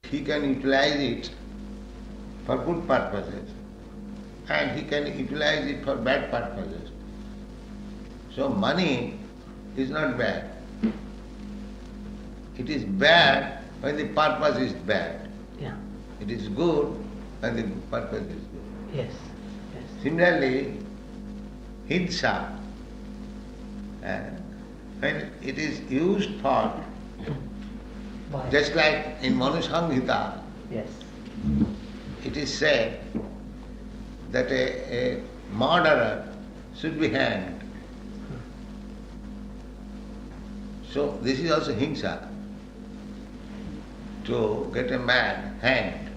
he can utilize it for good purposes and he can utilize it for bad purposes. So money is not bad. It is bad when the purpose is bad. Yeah. It is good when the purpose is good. Yes. Yes. Similarly, hinsa, when it is used for, Why? just like in Manusamhita, Yes. it is said that a murderer should be hanged. So this is also hinsa, to get a man hanged.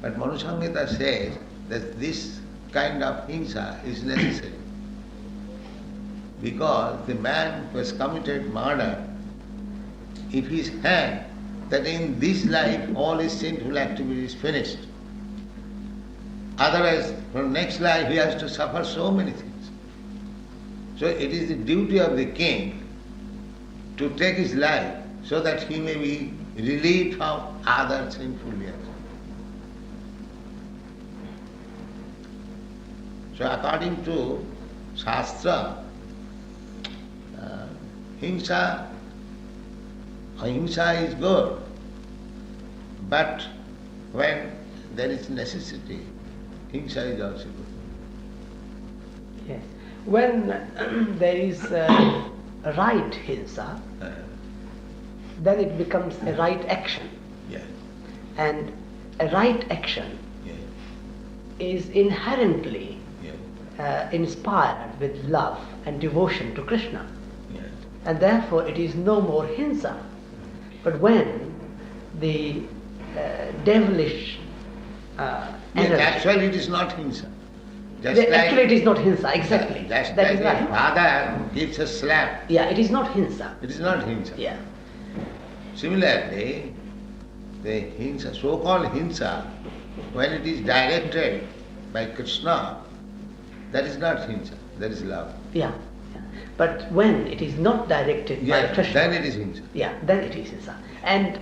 But Manusamhita says that this kind of hinsa is necessary because the man who has committed murder, if he is hanged, that in this life all his sinful activity is finished. Otherwise, from next life he has to suffer so many things. So it is the duty of the king to take his life so that he may be relieved from other sinful years. So according to Shastra, ahimsa is good, but when there is necessity, hinsa is also good. Yes. When there is right hinsa, then it becomes a right action. Yes. And a right action Yes. is inherently Yes. inspired with love and devotion to Krishna. Yes. And therefore it is no more hinsa. But when the devilish Yes, energy... actually it is not hinsa. Actually it is not hinsa, exactly. Just That like is a right. father gives a slap, Yeah, it is not hinsa. it is not hinsa. Yeah. Similarly, the hinsa, so-called hinsa, when it is directed by Krishna, that is not hinsa, that is love. Yeah. Yeah. But when it is not directed by Krishna, then it is hinsa. yeah, then it is hinsa. And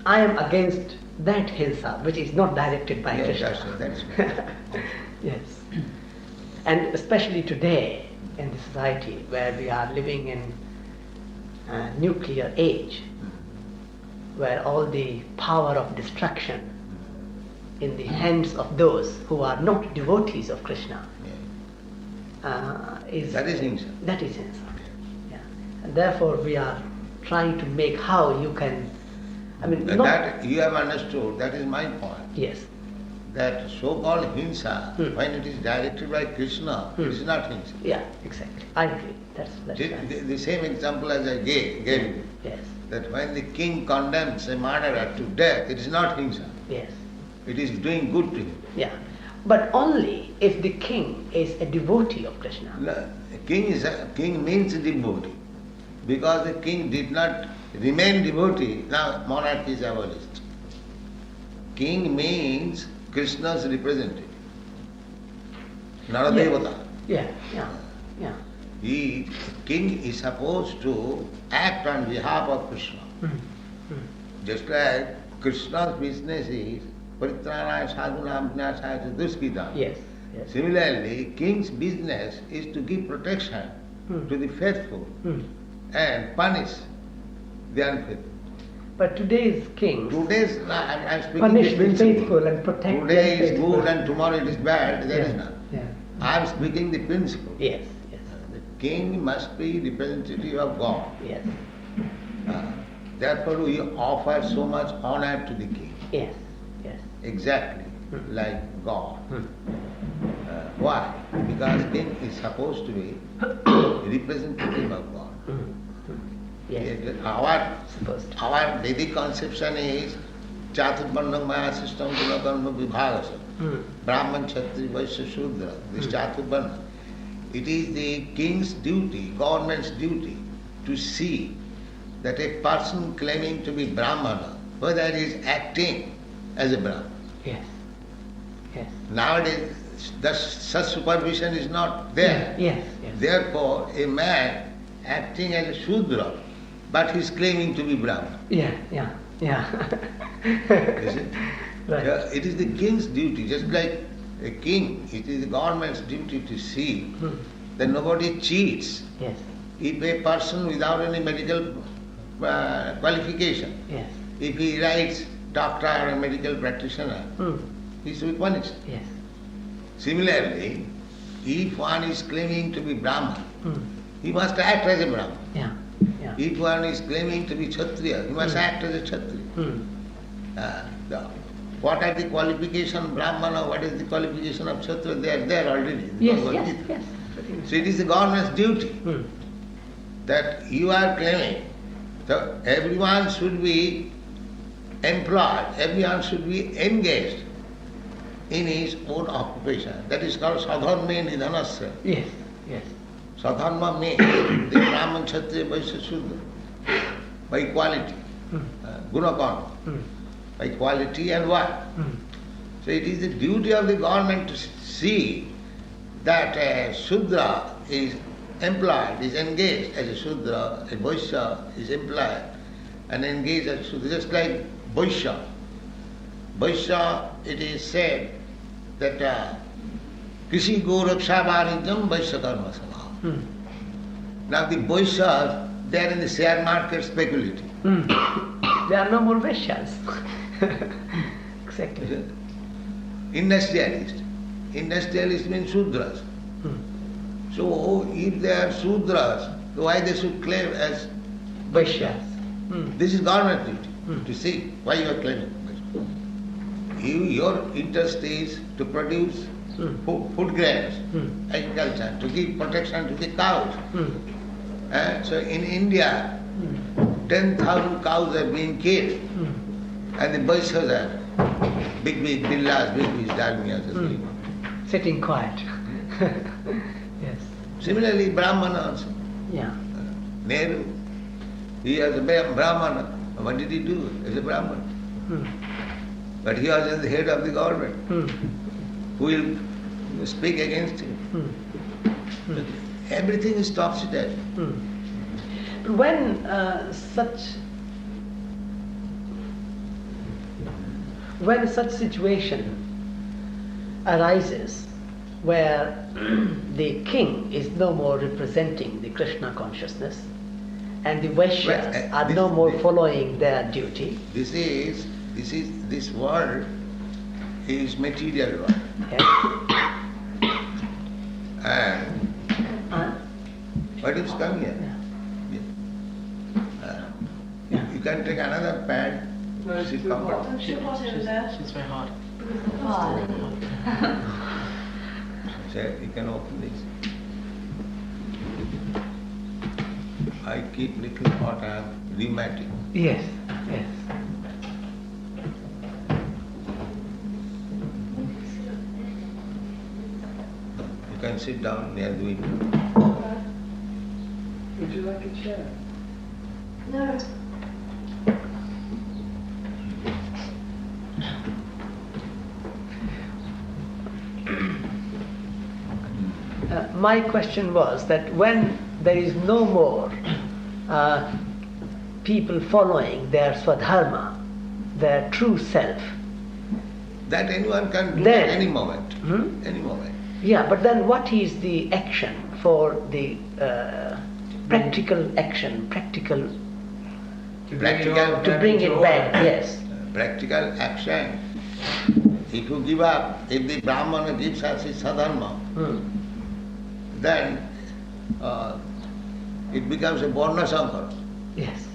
I am against that hinsa which is not directed by Krishna. That's right. Yes. And especially today in the society where we are living in a nuclear age, where all the power of destruction in the hands of those who are not devotees of Krishna is... That is hinsa. That is hinsa. Yeah. And therefore we are trying to make how you can... I mean, not... That you have understood, that is my point. Yes. That so-called hinsa, when it is directed by Krishna, it is not hinsa. Yeah, exactly. I agree. That's right. The same example as I gave you, Yes. that when the king condemns a murderer to death, it is not hinsa. Yes. It is doing good to him. Yeah. But only if the king is a devotee of Krishna. No, king means devotee. Because the king did not remain devotee, now monarchy is abolished. King means Krishna's representative, not a devata. Yeah, yeah, yeah. King is supposed to act on behalf of Krishna. Just like Krishna's business is Paritranaya sadhunam vinasaya duskritam. Yes, yes. Similarly, king's business is to give protection to the faithful and punish the unfaithful. But today's king I'm speaking punish the the principle. faithful and protect the Today is faithful. good and tomorrow it is bad. There is Yeah, none. yeah. I am speaking the principle. Yes, yes, The king must be representative of God. yes, Therefore we offer so much honor to the king. yes, yes. Exactly like God. Why? Because king is supposed to be representative of God. Yes. Our Vedic conception is Chaturvarnam Maya system Gunakarma Vibhagasa. Brahman, Kshatriya, Vaishya, Shudra. This Chaturvarna. It is the king's duty, government's duty, to see that a person claiming to be Brahmana, whether he is acting as a Brahmana. Yes, yes. Nowadays, such supervision is not there. Yes, yes. Therefore, a man acting as a Shudra, but he is claiming to be Brahmana. Yeah, yeah. Yeah. You see? Right. It is the king's duty, just like a king, it is the government's duty to see that nobody cheats. Yes. If a person without any medical qualification, Yes. if he writes doctor or a medical practitioner, he should be punished. Yes. Similarly, if one is claiming to be Brahman, he must act as a Brahman. Yeah. Yeah. If one is claiming to be Kshatriya, he must act as a Kshatriya. What are the qualification of Brahmana, what is the qualification of Kshatriya? They are there already. Yes, yes, yes. So it is the government's duty that you are claiming. So everyone should be employed, everyone should be engaged in his own occupation. That is called sadharma nidhanasya. Yes, yes. Sadharma means the Brahman, Kshatriya, Vaishya, Shudra, by equality, gunakarma, by quality and work. So it is the duty of the government to see that a Shudra is employed, is engaged as a Shudra, a Vaishya is employed and engaged as a Shudra, just like Vaishya. Vaishya, it is said that Kisi go raksha varijam Vaishya karma sabha. Now the Vaishyas, they are in the share market speculating. There are no more Vaishyas. Exactly. Industrialist. Industrialist means Shudras. So if they are Shudras, why they should claim as Vaishyas. This is government duty to see why you are claiming. Your interest is to produce food grains, agriculture, to give protection to the cows. So in India, 10,000 cows are being killed, and the Vaishyas are big villas, big dalmias are living. Sitting quiet. Yes. Similarly, Brahmana also. Yeah. Nehru, he was a Brahmana. What did he do as a Brahmana? But he was the head of the government. Who will speak against him? Everything is topsy-turvy. When such situation arises where the king is no more representing the Krishna consciousness and the Vaishyas are no more following their duty. This world is material world. Yes. And what is come here? You can take another pad. Sit comfortable. She's very hard. So you can open this. I keep little hot, I am rheumatic. Yes, yes. You can sit down near the window. Would you like a chair? No. My question was that when there is no more people following their swadharma, their true self, that anyone can do then, at any moment. Any moment. Yeah, but then what is the action for the practical action, Practical to bring it back? Yes. Practical action. If you give up, if the Brahmana gives us his sadharma, then it becomes a Varna Sankara. Yes.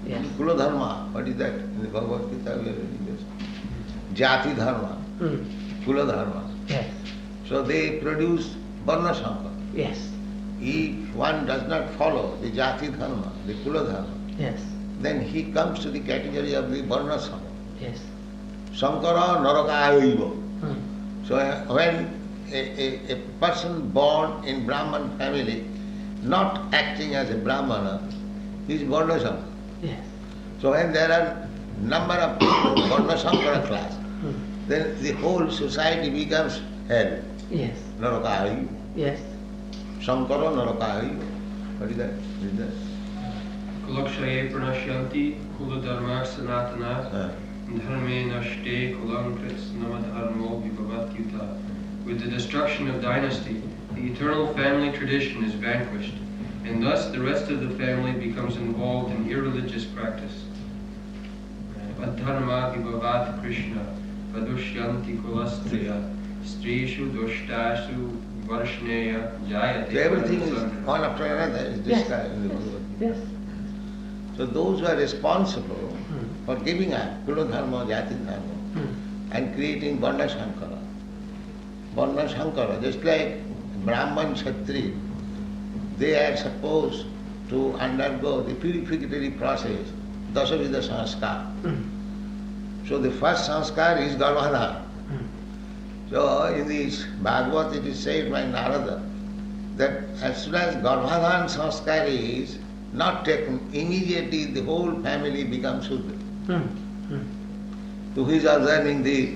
Yes. Kula Dharma, what is that? In the Bhagavad Gita we are reading this. Jati Dharma, Kula Dharma. Yes. So they produce Varna Sankara. Yes. If one does not follow the Jati Dharma, the Kula Dharma, Yes. then he comes to the category of the Varna Sankara. Yes. Sankara Narakayaiva. So when a person born in Brahman family, not acting as a Brahmana, he is Varna Sankara. Yes. So when there are number of people, Varna Sankara class, then the whole society becomes hell. Yes. Narakayaiva. Yes. Sankara Narakayaiva. What is that? What is that? Kulakshaye pranashyanti kula dharma sanatana dharme nashte kulam kritsnama dharmo vibhavatyuta. With the destruction of dynasty, the eternal family tradition is vanquished, and thus the rest of the family becomes involved in irreligious practice. Adharma vibhavat Krishna vadushyanti kulastraya strishu doshtashu varshneya jayate. So everything is one after another is described in the Bhagavad Gita. Yes. So those who are responsible for giving up Kula Dharma, Jati Dharma and creating Varna Shankara. Varna Shankara, just like Brahman, Kshatriya, they are supposed to undergo the purificatory process, Dasavidha Sanskar. So the first Sanskar is Garbhadhana. So in this Bhagavad it is said by Narada that as soon as Garbhadhana Sanskar is not taken, immediately the whole family becomes Sudra. So who is observing the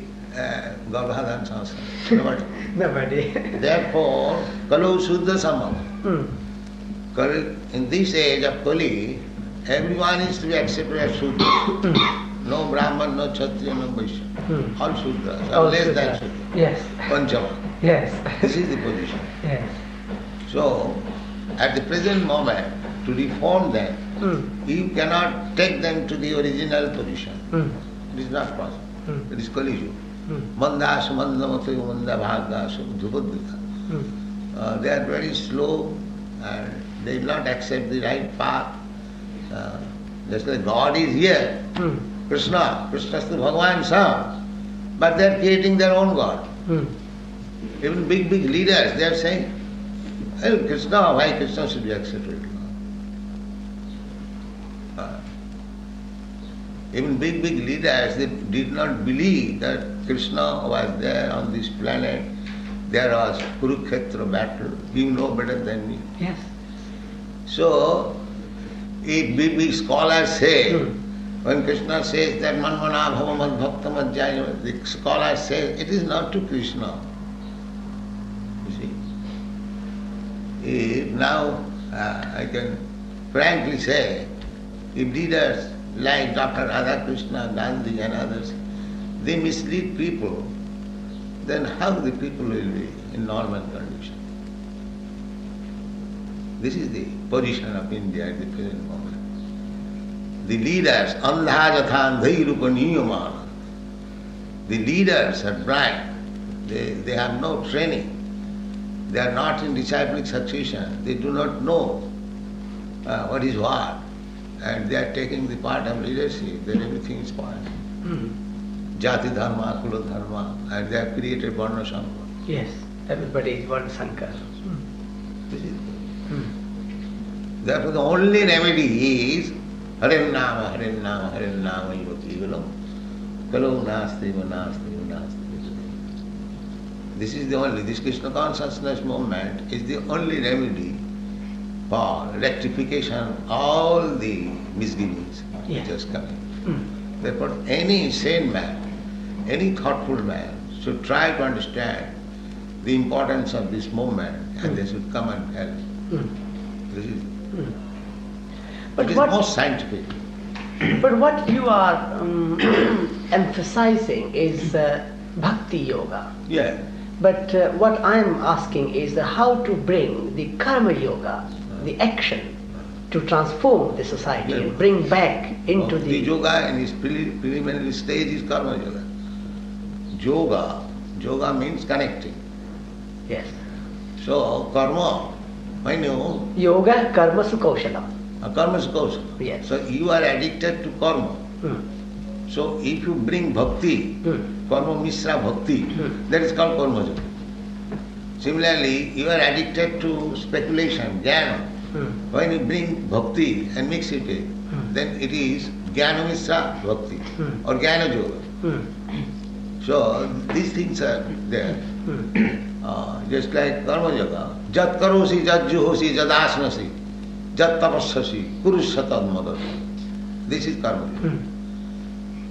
Garbhadhana Sanskar? Nobody. Nobody. Therefore, Kalu Sudra Samam. In this age of Kali, everyone is to be accepted as Sudra. No Brahman, no Kshatriya, no Vaishya. All Sudras, or less than Sudra. Yes. Panchama. Yes. This is the position. Yes. So, at the present moment, to reform them, you cannot take them to the original position. It is not possible. It is Kali Yuga. Mandasu mandamatu manda bhagasu dhupadvita. They are very slow and they will not accept the right path. Just like God is here, Krishna is the Bhagavan's son, but they are creating their own God. Even big leaders, they are saying, well, Krishna, why Krishna should be accepted? Even big leaders, they did not believe that Krishna was there on this planet. There was Kurukshetra battle. You know better than me. Yes. So, if big scholars say, when Krishna says that Manmana bhava mad bhakta mad jaya, the scholar says it is not to Krishna. You see. If now I can frankly say, if leaders like Dr. Radhakrishna, Gandhi and others, they mislead people, then how the people will be in normal condition? This is the position of India at the present moment. The leaders, andha jatha andhai rupa niyamana. The leaders are blind. They have no training. They are not in disciplic succession. They do not know what is what. And they are taking the part of leadership, then everything is spoiled. Jati dharma, kula dharma, and they have created Varna Shankara. Yes, everybody is Varna Shankara. This is Therefore the only remedy is Hare Nama, Hare Nama, Hare Nama, Yoti Vilam. Kalu Nasti, Nasti, Nasti. This is the only, this Krishna consciousness movement is the only remedy for rectification of all the misgivings which is coming. Therefore, any sane man, any thoughtful man should try to understand the importance of this movement and they should come and help. This is, but it is most scientific. But what you are emphasizing is bhakti yoga. Yeah. But what I am asking is how to bring the karma yoga, the action, to transform the society and bring back into the yoga in its preliminary stage is karma yoga. Yoga means connecting. Yes. So karma, when you yoga karma sukoshalam. Karma sukoshalam. Yes. So you are addicted to karma. So if you bring bhakti, karma misra bhakti, that is called karma yoga. Similarly, you are addicted to speculation, jnana. When you bring bhakti and mix it with, then it is jnana misra bhakti or jnana yoga. So these things are there. Just like karma yoga, jat karosi, jat juhosi, jat asnasi, jat tapassasi, kurussatad madasi. This is karma yoga.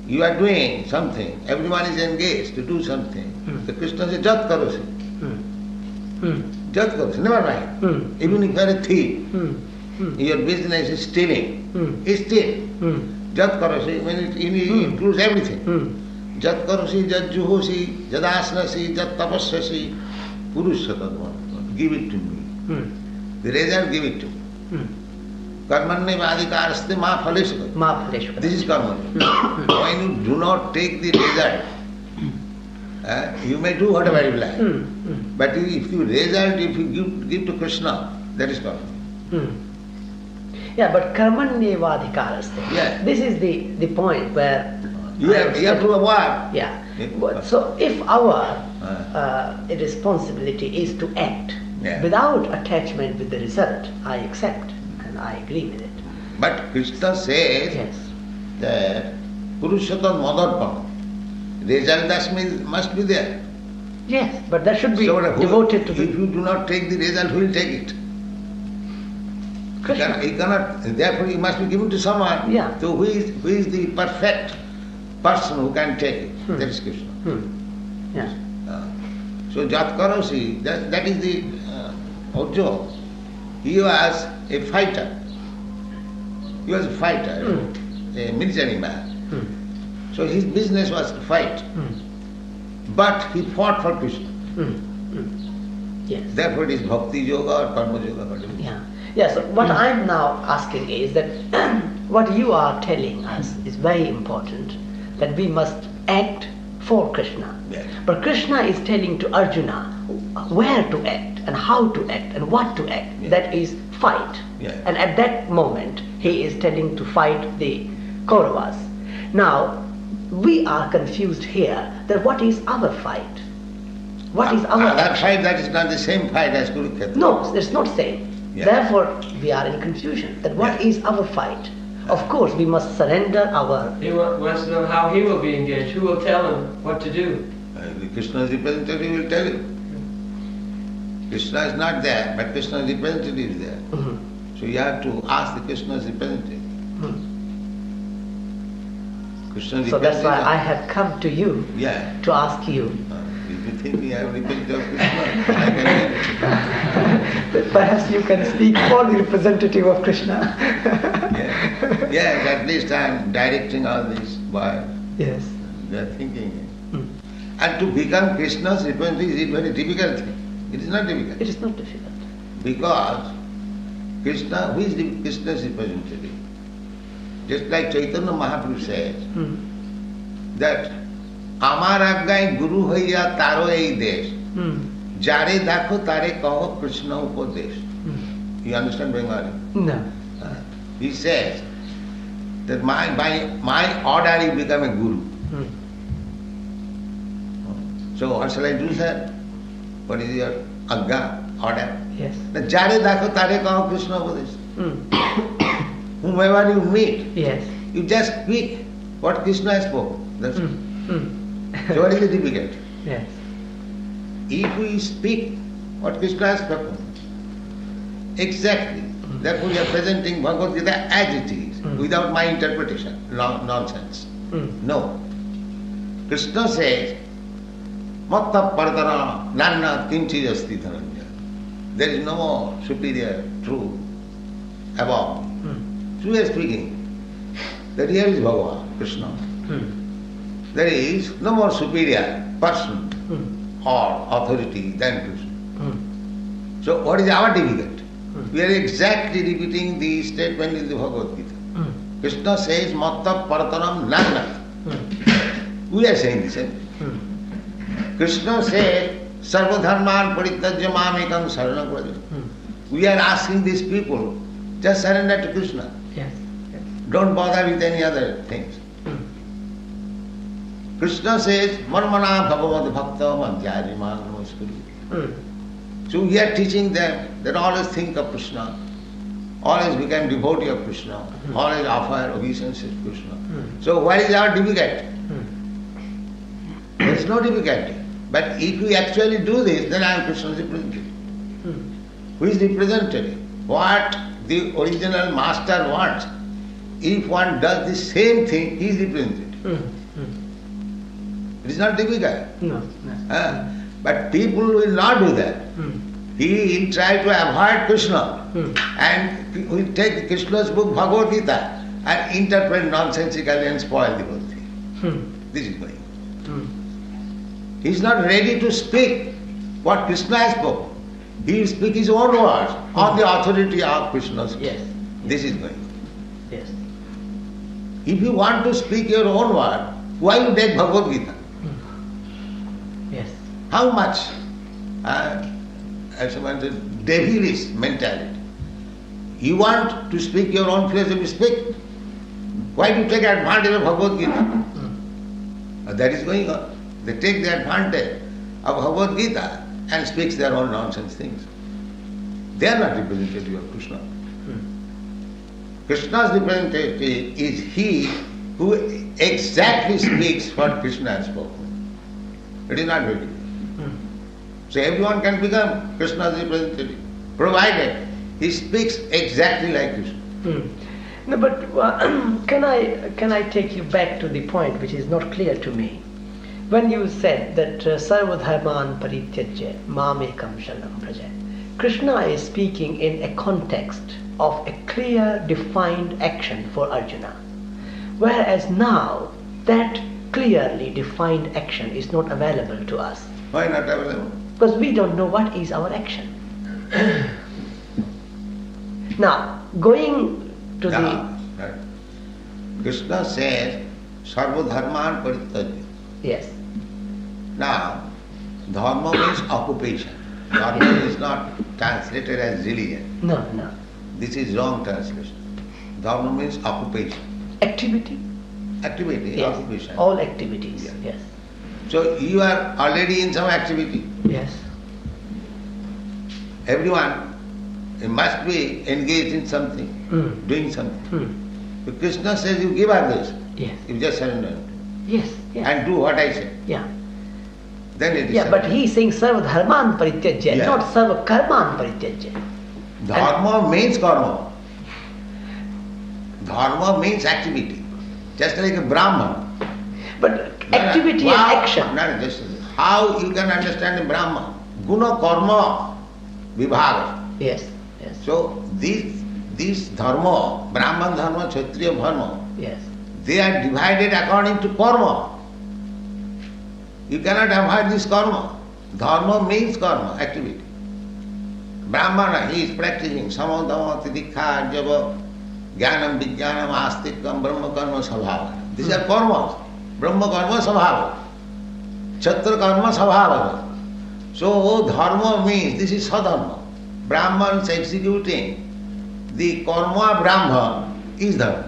You are doing something, everyone is engaged to do something. The Krishna says, jat karosi. Jat karosi, never mind. Even if you are a thief, Your business is stealing. Steal. Jat karosi, when it includes everything. Jat karosi, jat juhosi, jat asnasi, jat tapasyasi, Purushatadvan. Give it to me. The result, give it to me. Karmanne vadikaraste ma phaleshva. Ma phaleshva. This is karma. When you do not take the result, you may do whatever you like. But if you give to Krishna, that is karma. Yeah, but karmanyevadhikaraste. Yeah. This is the point where you have to avoid. Yeah. So if our responsibility is to act without attachment with the result, I accept and I agree with it. But Krishna says that Purushotam Madarpana. Result must be there. Yes, but that should be devoted to If you do not take the result, who will take it? Krishna. He cannot, therefore it must be given to someone. Yeah. So who is the perfect person who can take it? That is Krishna. Yeah. So Jat Karosi, that is the Arjuna. He was a fighter. He was a fighter, a military man. So his business was to fight. But he fought for Krishna. Yes. Therefore it is Bhakti Yoga or Karma Yoga. Yeah. Yeah, so what I'm now asking is that what you are telling us is very important, that we must act for Krishna. Yes. But Krishna is telling to Arjuna where to act and how to act and what to act. Yes. That is fight. Yes. And at that moment he is telling to fight the Kauravas. Now we are confused here that what is our fight? What is our that action? fight, that is not the same fight as Kurukshetra. No, it's not same. Yeah. Therefore, we are in confusion that what is our fight. Of course, we must surrender our... He wants to know how he will be engaged. Who will tell him what to do? The Krishna's representative will tell you. Krishna is not there, but Krishna's representative is there. So you have to ask the Krishna's representative. Krishna's So that's why representative. I have come to you to ask you. If you think we have representative of Krishna, I can But perhaps you can speak for the representative of Krishna. Yes, at least I am directing all this boys. Yes. They are thinking. And to become Krishna's representative is a very difficult thing. It is not difficult. It is not difficult. Because Krishna, who is the Krishna's representative? Just like Chaitanya Mahaprabhu says, that Amar Aggai Guru Haiya Taro Ei Desh, Jare Dakho Tare Kaho Krishna Upadesh. You understand Bengali? No. He says that my order you become a guru. So what shall I do, sir? What is your agga, order? Yes. Jare dakho tare kaho Krishna upadesh. Whomever you meet, Yes. you just speak what Krishna spoke. That's it. So what is the difficult? Yes. If we speak what Krishna has spoken, exactly, therefore we are presenting Bhagavad Gita as it is, without my interpretation, nonsense. No. Krishna says, Matta Pardana Nanna Kinchi Asti Dhananja. There is no more superior truth above. So we are speaking that here is Bhagavan, Krishna. There is no more superior person or authority than Krishna. So what is our difficulty? We are exactly repeating the statement in the Bhagavad Gita. Krishna says, Matta Paratanam Nanna. We are saying the same thing. Krishna said, Sarva Dharman Parityajya Mamekam Saranam Vraja. We are asking these people, just surrender to Krishna. Yes. Yes. Don't bother with any other things. Krishna says, Marmana Bhagavad Bhakta Madhyajima Namaskuru. So we are teaching them that always think of Krishna, always become devotee of Krishna, always offer obeisance to Krishna. So what is our difficulty? There is no difficulty. But if we actually do this, then I am Krishna's representative. Who is representative? What the original master wants. If one does the same thing, he is representative. It is not difficult. No. But people will not do that. he will try to avoid Krishna and will take Krishna's book Bhagavad Gita and interpret nonsensically and spoil the whole thing. This is going on. He is not ready to speak what Krishna has spoken. He will speak his own words on the authority of Krishna's book. Yes. This is going on. Yes. If you want to speak your own word, why you take Bhagavad Gita? Yes. How much devilish mentality. You want to speak your own place, you speak. Why do you take advantage of Bhagavad Gita? That is going on. They take the advantage of Bhagavad Gita and speaks their own nonsense things. They are not representative of Krishna. Krishna's representative is he who exactly speaks what Krishna has spoken. It is not very difficult. So everyone can become Krishna's representative, provided he speaks exactly like Krishna. No, but can I take you back to the point which is not clear to me? When you said that sarva dharman parityajya mamekam sharanam praja, Krishna is speaking in a context of a clear, defined action for Arjuna. Whereas now, that clearly defined action is not available to us. Why not available? Because we don't know what is our action. Now, going to right. Krishna says, sarva dharman parityajya. Yes. Now, dharma means occupation. Dharma is not translated as religion. No. This is wrong translation. Dharma means occupation. Activity? Activity, Yes. occupation. All activities, Yeah. yes. So you are already in some activity. Yes. Everyone must be engaged in something, doing something. If Krishna says you give up this, Yes. you just surrender Yes. and do what I say. Yeah. Then it is Yeah, but surrender. he is saying sarva dharman parityajya, Yeah. not sarva karman parityajya. Dharma means karma. Dharma means activity. Just like a Brahman. But activity and action. No, just how you can understand a Brahman? Guna karma vibhaga. Yes. So these dharma, Brahman dharma, Kshatriya dharma, Yes. they are divided according to karma. You cannot avoid this karma. Dharma means karma, activity. Brahmana, he is practicing samadama, tidikha, java, jnanam, vijnanam, astikam, brahma karma, sabhava. These are karmas. Brahma karma, sabhava. Kshatriya karma, sabhava. So dharma means, this is sadharma. Brahmans executing the karma of Brahma is dharma.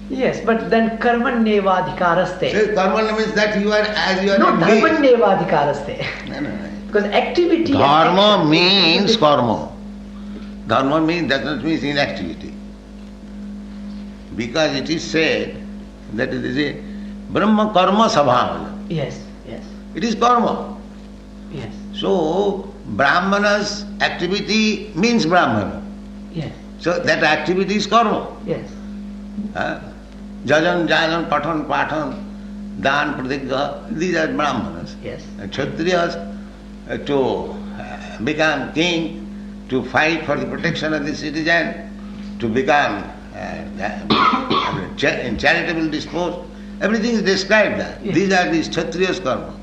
Yes, but then karmanyevadhikaraste. So karma means that you are as you are No, engaged. dharmanyevadhikaraste. No. Because activity and Dharma action- means karma. Dharma means does not mean inactivity. Because it is said that it is a Brahma karma sabhavana. Yes. It is karma. Yes. So Brahmana's activity means Brahmana. Yes. So that activity is karma. Yes. Jajan, jajan, pathan, dan, pratigya, these are Brahmanas. Yes. And Kshatriyas to become king, to fight for the protection of the citizen, to become charitable disposed, everything is described there. Yes. These are the Kshatriyas karma.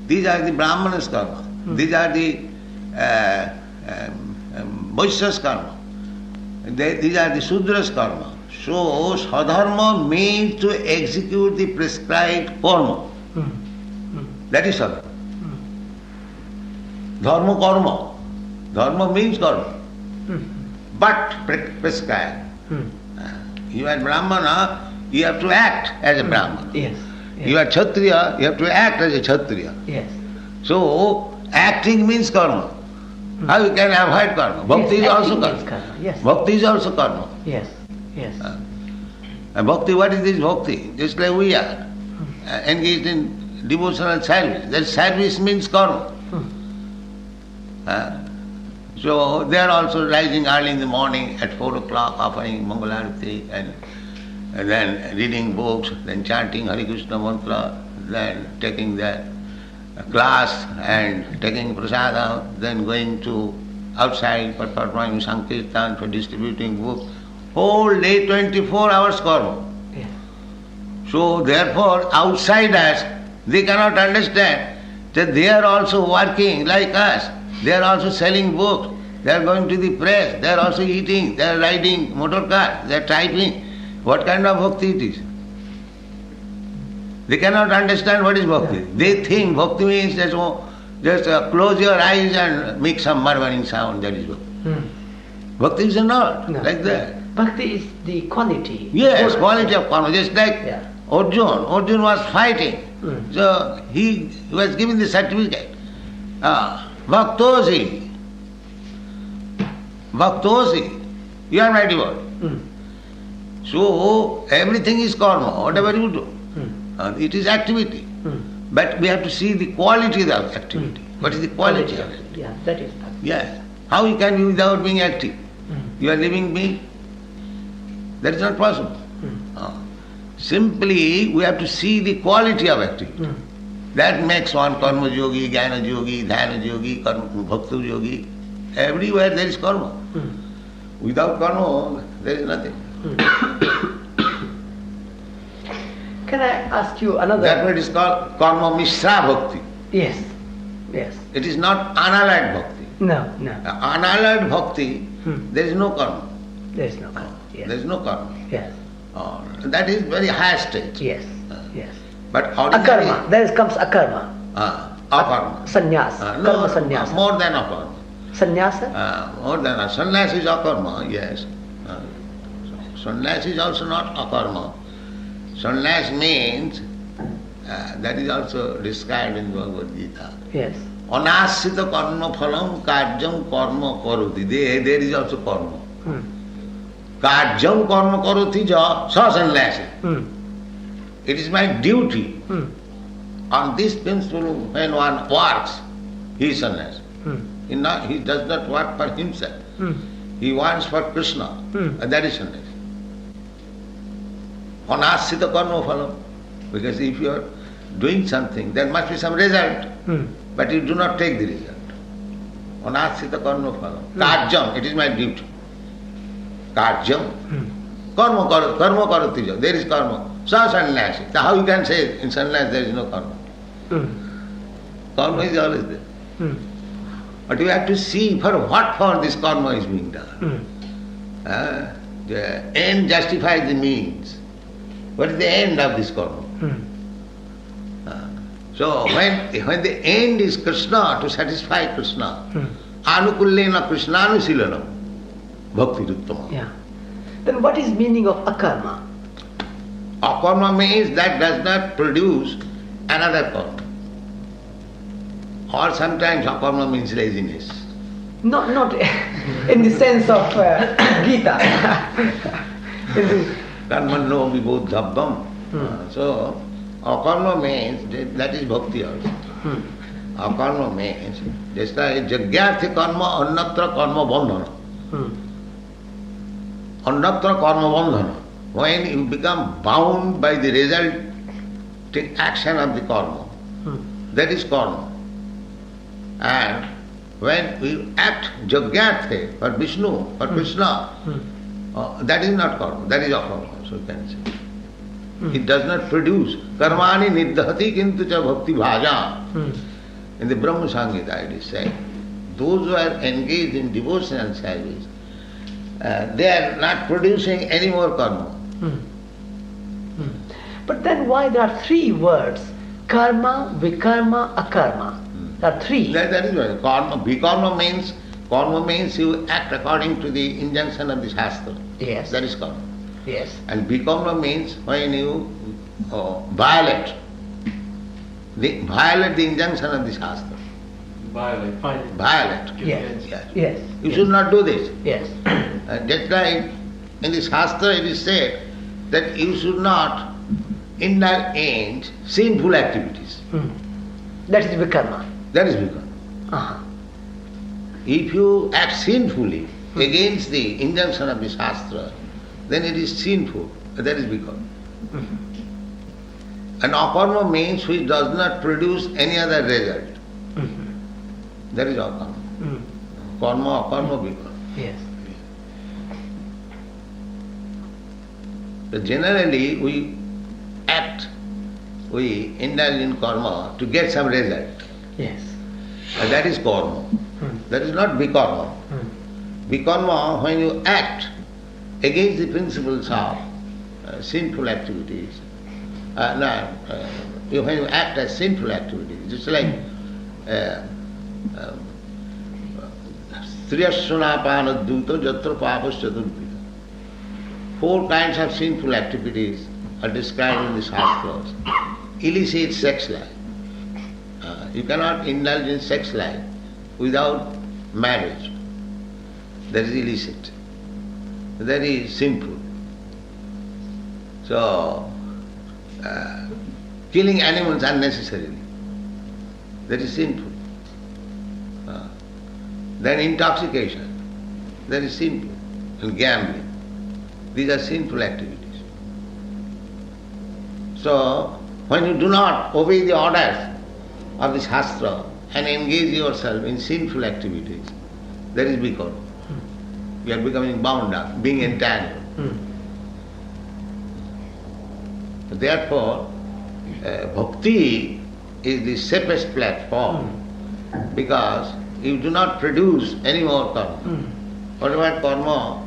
These are the Brahmanas karma. These are the Vaishyas karma. These are the Sudras karma. So, sadharma means to execute the prescribed karma. That is sadharma. Dharma karma. Dharma means karma. But prescribed. You are Brahmana, you have to act as a Brahmana. Yes. You are Kshatriya, you have to act as a Kshatriya. Yes. So, acting means karma. How you can avoid karma? Bhakti is also acting karma. means karma. Yes. Bhakti is also karma. Yes. And bhakti, what is this bhakti? Just like we are engaged in devotional service. That service means karma. So they are also rising early in the morning at 4 o'clock, offering Mangalarati and then reading books, then chanting Hare Krishna mantra, then taking their class and taking prasadam, then going to outside for performing sankirtan, for distributing books. Whole day 24 hours karma. Yeah. So therefore outsiders, they cannot understand that they are also working like us. They are also selling books. They are going to the press. They are also eating. They are riding motor cars. They are typing. What kind of bhakti it is? They cannot understand what is bhakti. Yeah. They think bhakti means just close your eyes and make some murmuring sound. That is bhakti. Bhakti is not like that. Bhakti is the quality. Yes, quality of karma. Just like Yeah. Arjuna. Arjuna was fighting. So he was given the certificate. Bhaktosi. Bhaktosi. You are my devotee. So everything is karma, whatever you do. It is activity. But we have to see the quality of the activity. What is the quality of it? Yeah, that is Bhakti. Yes. How you can be without being active? You are living being? That is not possible. Simply we have to see the quality of activity. That makes one karma yogi, jnana yogi, dhyana yogi, bhakti yogi. Everywhere there is karma. Without karma, there is nothing. Can I ask you another? That what is called karma mishra bhakti. Yes, yes. It is not analyzed bhakti. No, no. Analyzed bhakti, there is no karma. There is no karma. Yes. There is no karma. Yes, That is very high stage. yes, yes. But ordinary, Akarma. There comes akarma. akarma. Sannyas. Karma sannyasa. More than akarma. Sannyasa? More than sannyas is akarma, yes. Sannyas is also not akarma. Sannyas means, that is also described in Bhagavad Gita. Yes. Anasita karma phalam karjam karma karoti. There is also karma. Karjam karma karoti ja sa sannyasi. It is my duty. On this principle, when one works, he is sannyasi. He does not work for himself. He wants for Krishna. And that is sannyasi. Anasita karma phalam. Because if you are doing something, there must be some result. But you do not take the result. Anasita karma phalam. Karjam, it is my duty. Karjam. Karma karati ja. There is karma. Sa sannyasi. So how you can say in sannyasi there is no karma? Karma is always there. But you have to see for what for this karma is being done. The end justifies the means. What is the end of this karma? So when the end is Krishna, to satisfy Krishna, anukullena krishnanushilanam, bhakti ruttama. Yeah. Then what is meaning of akarma? Akarma means that does not produce another karma. Or sometimes akarma means laziness. Not in the sense of Gita. Karmanno vibodhabvam. So akarma means, that is bhakti also. Akarma means, just like jagyarthi karma annatra karma bandhana. Annatra karma bandhana. When you become bound by the resulting action of the karma, that is karma. And when we act jagyarthi for Vishnu, for Krishna, that is not karma, that is akarma, so you can say. It does not produce. Karmani niddhati kintu cha bhakti bhaja. In the Brahma Samhita it is said, those who are engaged in devotional service, they are not producing any more karma. But then why there are three words? Karma, vikarma, akarma. There are three. That is right. Karma, vikarma means you act according to the injunction of the Shastra. Yes. That is karma. Yes. And vikarma means when you violate the injunction of the Shastra. Violate. Yes. Yes. Yes. You should not do this. Yes. Just like in the Shastra it is said that you should not indulge in sinful activities. That is vikarma. That is vikarma. If you act sinfully against the injunction of the Shastra, then it is sinful. That is vikarma. And akarma means which does not produce any other result. That is akarma. Karma, akarma, vikarma. Yes. So generally we act, we indulge in karma to get some result. Yes. And that is karma. That is not vikarma. Vikarma, when you act against the principles of sinful activities, when you act as sinful activities, just like Triyasvanapana Duta Jatra Papas Chaturpita. 4 kinds of sinful activities are described in the Shastras. Illicit sex life. You cannot indulge in sex life without marriage. That is illicit. That is sinful. So, killing animals unnecessarily, that is sinful. Then intoxication, that is sinful. And gambling, these are sinful activities. So, when you do not obey the orders of the Shastra and engage yourself in sinful activities, that is vikarma. You are becoming bound up, being entangled. Therefore, bhakti is the safest platform because you do not produce any more karma. Whatever karma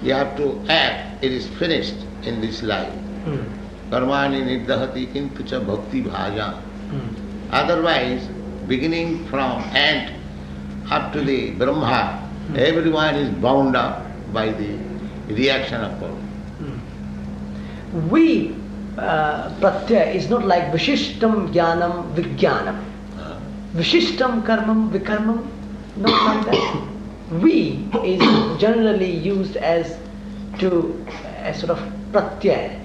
you have to act, it is finished in this life. Karmani nirdahati kintu cha bhakti bhaja. Otherwise, beginning from ant up to the Brahma, everyone is bound up by the reaction of karma. We, pratyaya is not like Vishishtam Jnanam Vijnanam. Vishishtam Karmam Vikarmam, not like that. We is generally used as sort of pratyaya,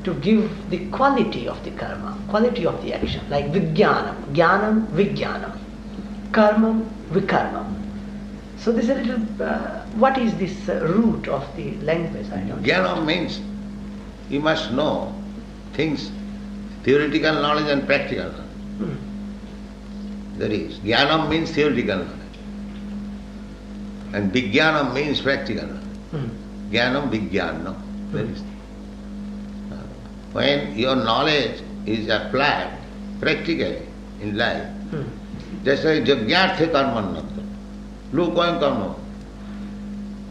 to give the quality of the karma, quality of the action, like Vijnanam, Jnanam Vijnanam, Karmam Vikarmam. So this is a little, what is this root of the language? I don't know. Jnana means you must know things, theoretical knowledge and practical knowledge. That is, Jnanam means theoretical knowledge. And Vijnanam means practical knowledge. Jnanam Vijnanam. That is. When your knowledge is applied practically in life, just like Jagyarthe Karmanam, Lukoyam Karma.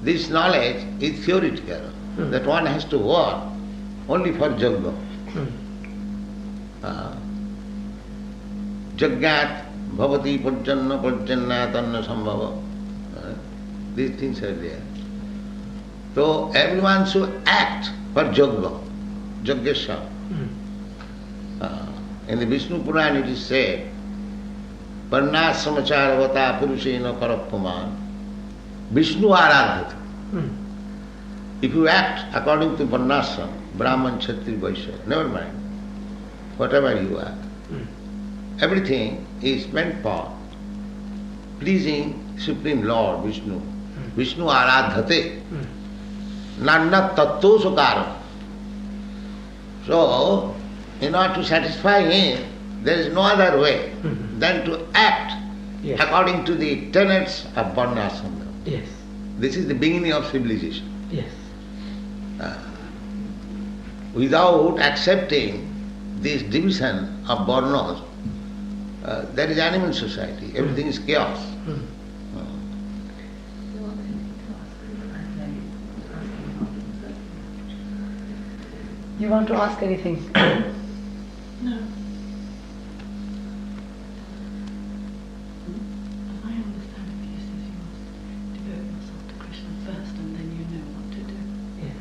This knowledge is theoretical, that one has to work only for Jagya. Jagyat Bhavati Pajjanna Pajjanna Tanna Sambhava. These things are there. So everyone should act for Jagya, Jagyasya. In the Vishnu Purana it is said, Parnas Samacharavata Purushena Parapaman, Vishnu Aradhata. If you act according to Varnasam, Brahman, Kshatriya, Vaishya, never mind, whatever you are, everything is meant for pleasing Supreme Lord Vishnu. Vishnu Aradhate. Nanda Tattva Sukara. So, in order to satisfy him, there is no other way than to act according to the tenets of Varnasam. Yes. This is the beginning of civilization. Yes. Without accepting this division of Varnas, there is animal society. Everything is chaos. You want to ask anything? No. My understanding is that you must devote yourself to Krishna first and then you know what to do. Yes.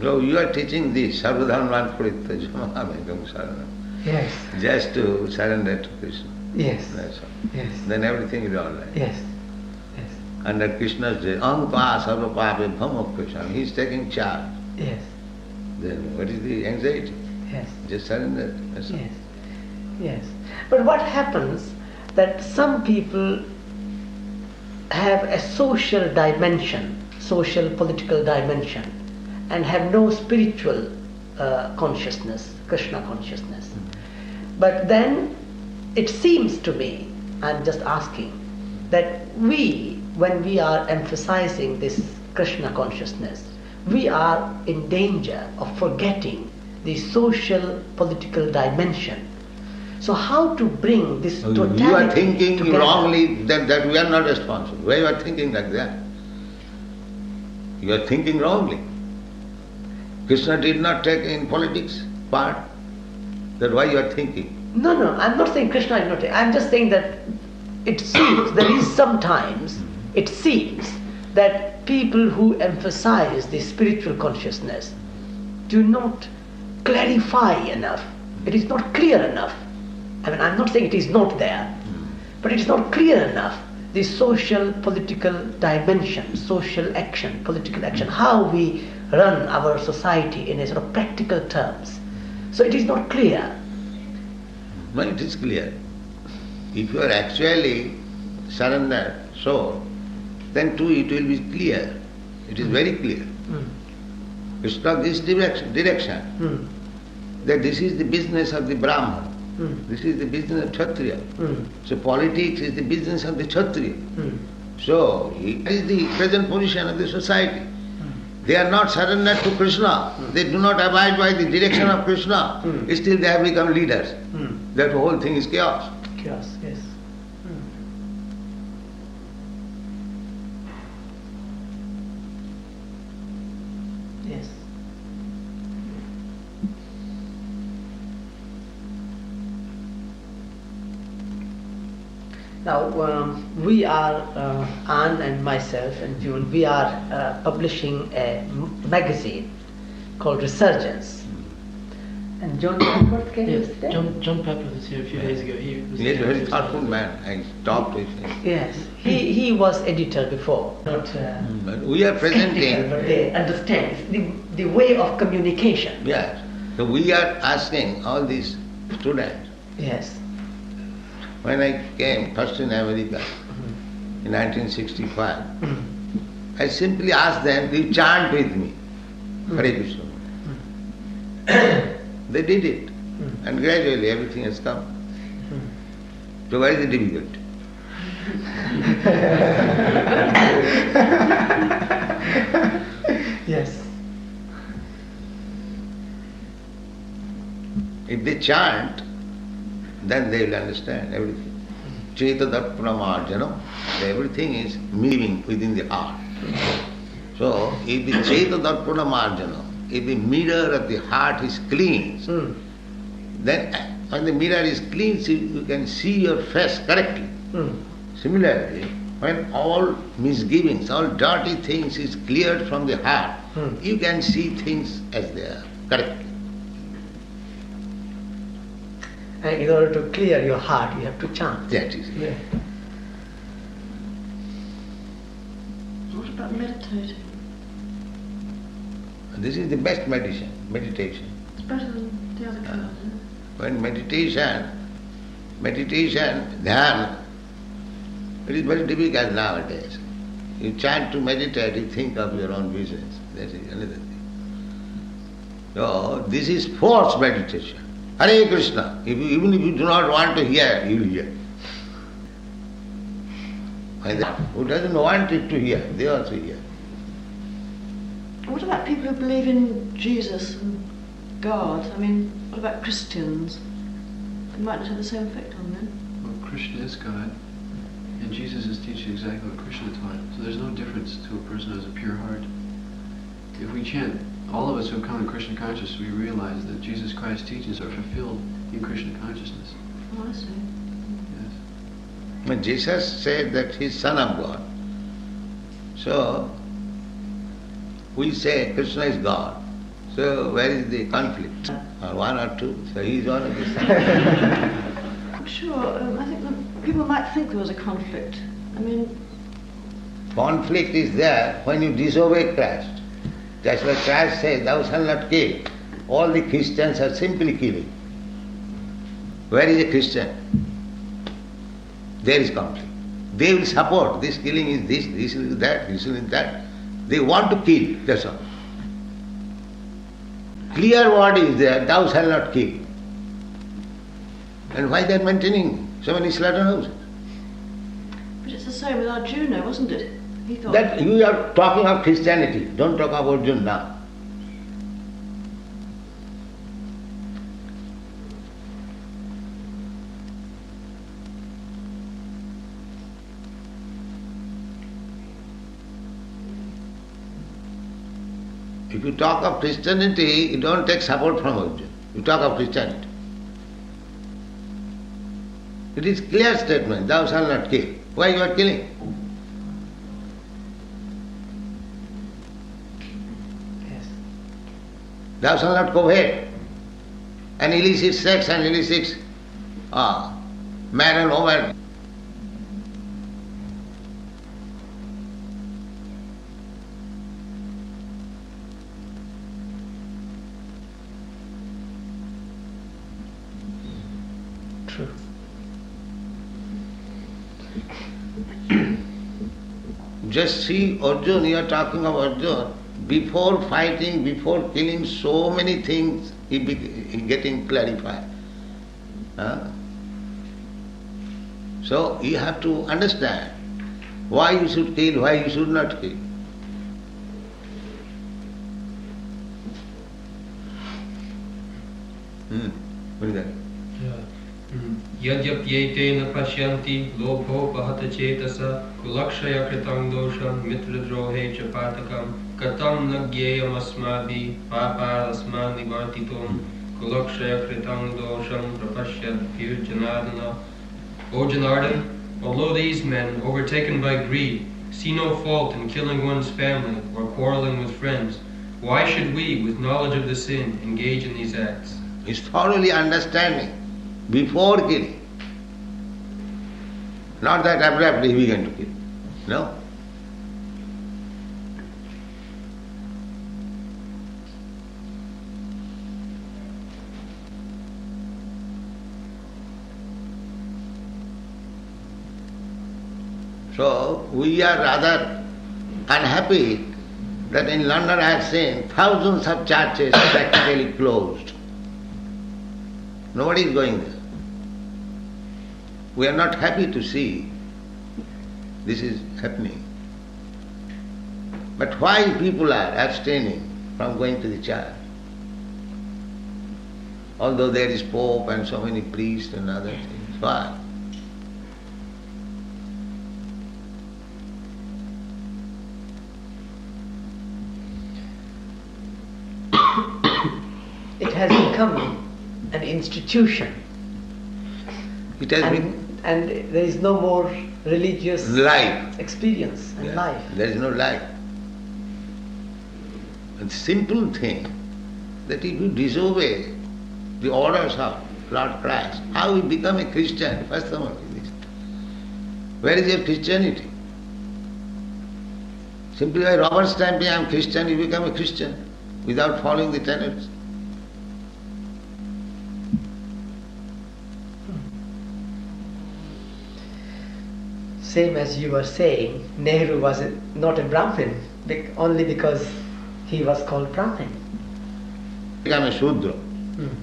So you are teaching this, Sarvadharman Puritajamamekam Saranam. Yes. Just to surrender to Krishna. Yes. That's all. Yes. Then everything is all right. Yes. Yes. Under Krishna's day, Ankva Sarva Pape Bhama Krishna, he is taking charge. Yes. Then what is the anxiety? Yes. Just surrender. That's all. Yes. Yes. But what happens that some people have a social dimension, social, political dimension and have no spiritual consciousness, Krishna consciousness. But then it seems to me, I'm just asking, that when we are emphasizing this Krishna consciousness, we are in danger of forgetting the social, political dimension. So how to bring this totality You are thinking together? wrongly that we are not responsible. Why you are thinking like that? You are thinking wrongly. Krishna did not take in politics part. That's why you are thinking. No, I'm not saying Krishna is not. I'm just saying that it seems, there is sometimes, it seems that people who emphasize the spiritual consciousness do not clarify enough. It is not clear enough. I mean, I'm not saying it is not there, but it is not clear enough. The social, political dimension, social action, political action, how we run our society in a sort of practical terms. So it is not clear. No, it is clear. If you are actually surrendered soul, then too it will be clear. It is very clear. It's not this direction. That this is the business of the Brahman. This is the business of Kshatriya. So politics is the business of the Kshatriya. So it is the present position of the society. They are not surrendered to Krishna. They do not abide by the direction of Krishna. Still they have become leaders. That whole thing is chaos. Chaos, yes. Yes. Now, we are, Anne and myself and June, we are publishing a magazine called Resurgence. And John Pepper came yesterday? John Pepper was here a few days ago. He was He is a very thoughtful man. I talked with him. Yes, he was editor before. Not But we are presenting. but they understand the way of communication. Yes. So we are asking all these students. Yes. When I came first in America in 1965, I simply asked them to chant with me, Hare Krishna. They did it, and gradually everything has come. So where is the difficulty? Yes. If they chant, then they will understand everything. Chetadapramarjanam, everything is moving within the heart. So if the Chetadapramarjanam, if the mirror of the heart is clean, then when the mirror is clean, you can see your face correctly. Similarly, when all misgivings, all dirty things is cleared from the heart, you can see things as they are correctly. And in order to clear your heart, you have to chant. That is it. Yeah. What about meditating? This is the best meditation. It's better than the other kind, isn't it? When meditation, dhyan, it is very difficult nowadays. You chant to meditate, you think of your own business. That is another thing. So this is forced meditation. Hare Krishna. Even if you do not want to hear, you will hear. And who doesn't want it to hear, they also hear. What about people who believe in Jesus and God? I mean, what about Christians? It might not have the same effect on them. Well, Krishna is God, and Jesus is teaching exactly what Krishna taught. So there's no difference to a person who has a pure heart. If we chant, all of us who come to Krishna consciousness, we realize that Jesus Christ's teachings are fulfilled in Krishna consciousness. Oh, I see. Yes. When Jesus said that he is Son of God, so we say Krishna is God. So where is the conflict? Or one or two? So he is one of the sons. I'm sure, I think that people might think there was a conflict. I mean, Conflict is there when you disobey Christ. That's why Christ says, thou shalt not kill. All the Christians are simply killing. Where is a Christian? There is conflict. They will support, this killing is this is that, this is that. They want to kill, that's all. Clear word is there, thou shalt not kill. And why they are maintaining so many slaughterhouses? But it's the same with Arjuna, wasn't it? He thought That you are talking of Christianity, don't talk about Arjuna now. If you talk of Christianity, you don't take support from Arjuna. You talk of Christianity. It is clear statement, thou shalt not kill. Why you are killing? Yes. Thou shalt not covet. And illicit sex and illicit man and woman. True. Just see Arjuna, you are talking of Arjuna. Before fighting, before killing, so many things he getting clarified. So you have to understand why you should kill, why you should not kill. What is that? Yadyapyetena pashyanti lobho pahata chetasa kulakshaya kritam dosham mitradrohe chapatakam katam nagyayam asmadhi papa asman nivartitom kulakshaya kritam dosham prapashyad pir janardana. O Janardan, although these men, overtaken by greed, see no fault in killing one's family or quarreling with friends, why should we, with knowledge of the sin, engage in these acts? Is thoroughly understanding before killing. Not that abruptly he began to kill. No. So we are rather unhappy that in London I have seen thousands of churches practically closed. Nobody is going there. We are not happy to see this is happening. But why people are abstaining from going to the church? Although there is Pope and so many priests and other things. Why? It has become an institution. It has been and there is no more religious life. experience and life. There is no life. A simple thing that if you disobey the orders of Lord Christ, how you become a Christian? First of all, this. Where is your Christianity? Simply by rubber stamping, I am Christian, you become a Christian without following the tenets. Same as you were saying, Nehru was not a Brahmin only because he was called Brahmin. Become a Shudra.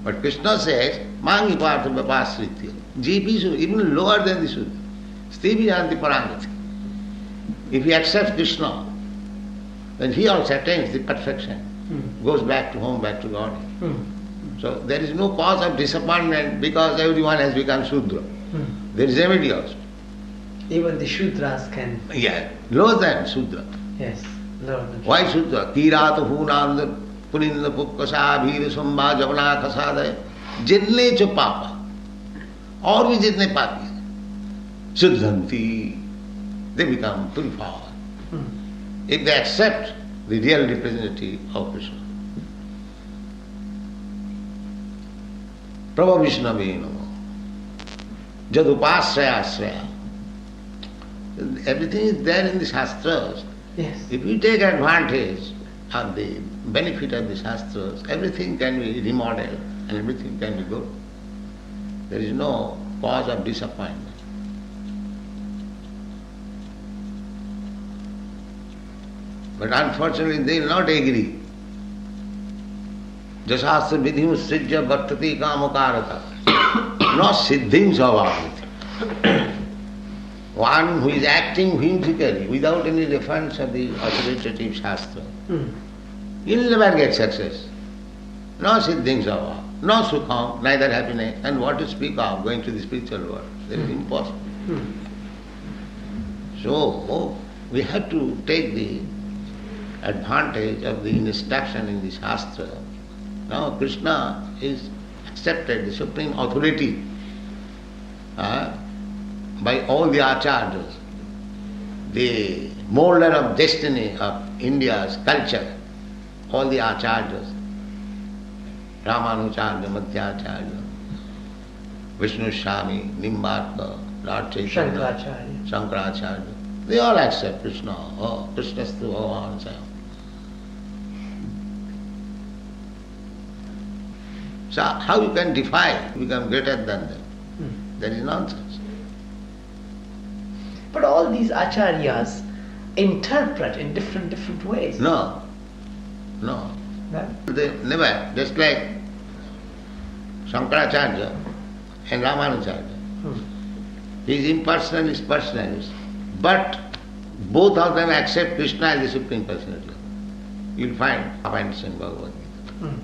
But Krishna says, Mangi Partha Vapasritya. Jipi Shudra, even lower than the Shudra. Stivi Janti Parangati. If he accepts Krishna, then he also attains the perfection. Goes back to home, back to God. So there is no cause of disappointment because everyone has become Shudra. There is remedy also. Even the Shudras can... Yeah, lower than Shudra. Yes, lower than Why Shudra? Kirata Hunanda Puninda Pukkasa Bhira Samba Javana Kasada Jinne Cho Papa. Or we jitne papi. Shuddhanti. They become purified. If they accept the real representative of Krishna. Prabha Vishnave Namo. Jadupasraya Asraya. Everything is there in the Shastras. Yes. If you take advantage of the benefit of the Shastras, everything can be remodeled and everything can be good. There is no cause of disappointment. But unfortunately they will not agree. Jasasya vidhim srijya vartati kamokarata. Not siddhim savaviti. One who is acting whimsically without any reference of the authoritative shastra, he will never get success. No siddhim savava, no sukham, neither happiness, and what to speak of going to the spiritual world. That is impossible. So we have to take the advantage of the instruction in the Shastra. Now Krishna is accepted, the supreme authority by all the acharyas, the molder of destiny of India's culture, all the acharyas, Ramanujarya, Madhyacharya, Vishnu Swami, Nimbarka, Lord Chaitanya, Shankaracharya, they all accept Krishna. Oh, Krishnastu Bhagavan Swayam. So how you can defy, become greater than them? That is nonsense. But all these acharyas interpret in different ways. No. No? They never, just like Shankaracharya and Ramanujarya. He is impersonalist, personalist. But both of them accept Krishna as the Supreme Personality. You will find points in Bhagavad Gita.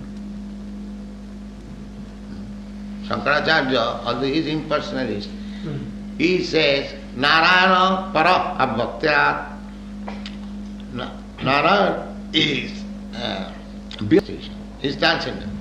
Shankaracharya, although he is impersonalist, he says, Narayana para abhaktya. Narayana is beauty, is transcendent.